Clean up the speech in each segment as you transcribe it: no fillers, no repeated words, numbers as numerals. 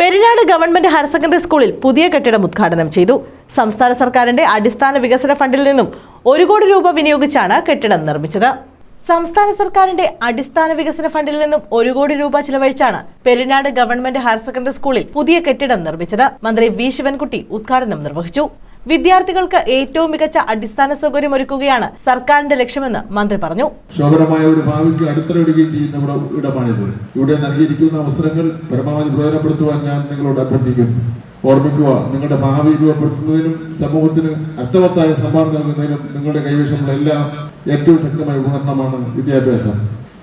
Perinad government higher secondary സ്കൂളിൽ പുതിയ കെട്ടിടം ഉദ്ഘാടനം ചെയ്തു. സംസ്ഥാന സർക്കാരിന്റെ അടിസ്ഥാന വികസന ഫണ്ടിൽ നിന്നും 1 കോടി രൂപ വിനിയോഗിച്ചാണ് കെട്ടിടം നിർമ്മിച്ചത്. സംസ്ഥാന സർക്കാരിന്റെ അടിസ്ഥാന വികസന ഫണ്ടിൽ നിന്നും 1 കോടി രൂപ ചിലവഴിച്ചാണ് പെരിനാട് ഗവൺമെന്റ് ഹയർ സെക്കൻഡറി സ്കൂളിൽ പുതിയ കെട്ടിടം നിർമ്മിച്ചത്. മന്ത്രി വി ശിവൻകുട്ടി ഉദ്ഘാടനം നിർവഹിച്ചു. വിദ്യാർത്ഥികൾക്ക് ഏറ്റവും മികച്ച അടിസ്ഥാന സൗകര്യം ഒരുക്കുകയാണ് സർക്കാരിന്റെ ലക്ഷ്യമെന്ന് മന്ത്രി പറഞ്ഞു. ശോഭനമായ ഒരു ഭാവിക്ക് അടിത്തറയിടുകയും ചെയ്യുന്ന ഇടമാണിത്. ഇവിടെ നൽകിയിരിക്കുന്ന അവസരങ്ങൾ പരമാവധി പ്രയോജനപ്പെടുത്തുവാൻ ഞാൻ നിങ്ങളോട് അഭ്യർത്ഥിക്കുന്നു. ഓർമ്മിക്കുക, നിങ്ങളുടെ ഭാവി രൂപപ്പെടുത്തുന്നതിനും സമൂഹത്തിന് അർത്ഥവത്തായ സംഭാവന നൽകുന്നതിനും നിങ്ങളുടെ കൈവശമുള്ള എല്ലാം ഏറ്റവും ശക്തമായ ഉപകരണമാണ് വിദ്യാഭ്യാസം.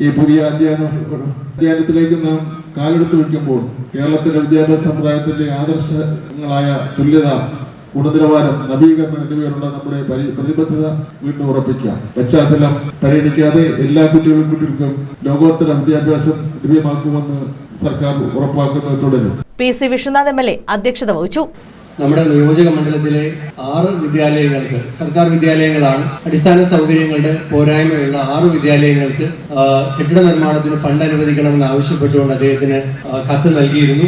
ഈ പുതിയ അധ്യയനത്തിലേക്ക് നാം കാലെടുത്ത് വയ്ക്കുമ്പോൾ കേരളത്തിലെ വിദ്യാഭ്യാസ സമുദായത്തിന്റെ ആദർശങ്ങളായ തുല്യത, ഗുണനിലവാരം, നവീകരണം എന്നിവയുള്ള നമ്മുടെ പ്രതിബദ്ധത വീണ്ടും ഉറപ്പിക്കുക. പശ്ചാത്തലം പരിഗണിക്കാതെ എല്ലാ കുട്ടികൾക്കും ലോകോത്തര വിദ്യാഭ്യാസം ലഭ്യമാക്കുമെന്ന് സർക്കാർ ഉറപ്പാക്കുന്നത് തുടരും. പി.സി. വിശ്വനാഥ് എം.എൽ.എ. അധ്യക്ഷത വഹിച്ചു. നമ്മുടെ നിയോജക മണ്ഡലത്തിലെ 6 വിദ്യാലയങ്ങൾക്ക്, സർക്കാർ വിദ്യാലയങ്ങളാണ്, അടിസ്ഥാന സൗകര്യങ്ങളുടെ പോരായ്മയുള്ള 6 വിദ്യാലയങ്ങൾക്ക് കെട്ടിട നിർമ്മാണത്തിന് ഫണ്ട് അനുവദിക്കണമെന്ന് ആവശ്യപ്പെട്ടുകൊണ്ട് അദ്ദേഹത്തിന് കത്ത് നൽകിയിരുന്നു.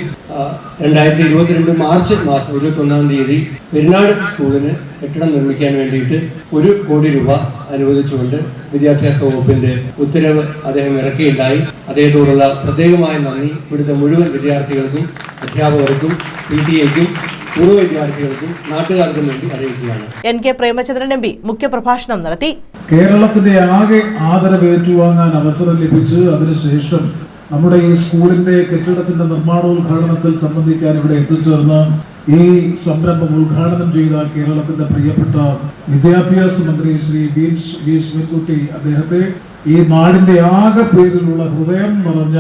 2022 മാർച്ച് മാസം 21-ാം തീയതി പെരിനാട് സ്കൂളിന് കെട്ടിടം നിർമ്മിക്കാൻ വേണ്ടിയിട്ട് 1 കോടി രൂപ അനുവദിച്ചുകൊണ്ട് വിദ്യാഭ്യാസ വകുപ്പിന്റെ ഉത്തരവ് അദ്ദേഹം ഇറക്കിയുണ്ടായി. അദ്ദേഹത്തോടുള്ള പ്രത്യേകമായ നന്ദി ഇവിടുത്തെ മുഴുവൻ വിദ്യാർത്ഥികൾക്കും, അധ്യാപകർക്കും, PTA-ക്കും, പൂർവ്വ വിദ്യാർത്ഥികൾക്കും നാട്ടുകാർക്കും വേണ്ടി അറിയിക്കുകയാണ്. NK പ്രേമചന്ദ്രൻ MP മുഖ്യപ്രഭാഷണം നടത്തി. കേരളത്തിന്റെ ആകെ ആദരവ് ഏറ്റുവാങ്ങാൻ അവസരം ലഭിച്ച് അതിനുശേഷം നമ്മുടെ ഈ സ്കൂളിന്റെ കെട്ടിടത്തിന്റെ നിർമ്മാണോദ്ഘാടനത്തിൽ സംബന്ധിക്കാൻ ഇവിടെ എത്തിച്ചേർന്ന ഈ സംരംഭം ഉദ്ഘാടനം ചെയ്ത കേരളത്തിന്റെ പ്രിയപ്പെട്ട വിദ്യാഭ്യാസ മന്ത്രി ശ്രീ വി ശിവൻകുട്ടി അദ്ദേഹത്തെ ഈ നാടിന്റെ ആകെ പേരിലുള്ള ഹൃദയം നിറഞ്ഞ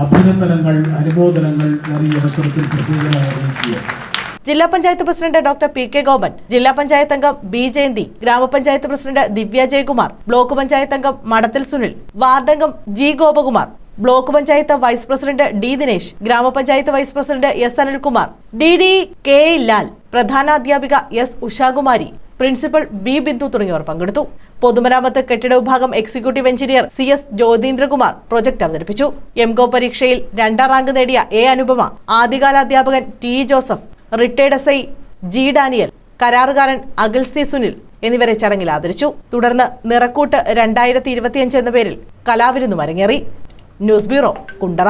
അഭിനന്ദനങ്ങൾ, അനുമോദനങ്ങൾ ഞാൻ ഈ അവസരത്തിൽ പ്രത്യേകമായി അറിയിക്കുക. ജില്ലാ panchayat president doctor P.K. Gopan, ജില്ലാ പഞ്ചായത്ത് അംഗം B. ജയന്തി, ഗ്രാമപഞ്ചായത്ത് പ്രസിഡന്റ് ദിവ്യ ജയകുമാർ, ബ്ലോക്ക് പഞ്ചായത്ത് അംഗം മടത്തിൽ സുനിൽ, വാർഡംഗം G. Gopakumar, block panchayat vice president D. Dinesh, ഗ്രാമപഞ്ചായത്ത് vice president S. Anilkumar, DD K. Lal, പ്രധാനാധ്യാപിക S. Ushakumari, principal B. Bindu തുടങ്ങിയവർ പങ്കെടുത്തു. പൊതുമരാമത്ത് കെട്ടിട വിഭാഗം executive engineer CS Jyothindrakumar project അവതരിപ്പിച്ചു. MGO പരീക്ഷയിൽ 2ാം റാങ്ക് നേടിയ A. അനുപമ, ആദ്യകാല അധ്യാപകൻ T. Joseph, retired SI G. Daniel, കരാറുകാരൻ അഖിൽ C. സുനിൽ എന്നിവരെ ചടങ്ങിൽ ആദരിച്ചു. തുടർന്ന് നിറക്കൂട്ട് 2025 എന്ന പേരിൽ കലാവിരുന്നും അരങ്ങേറി. News bureau, Kundara.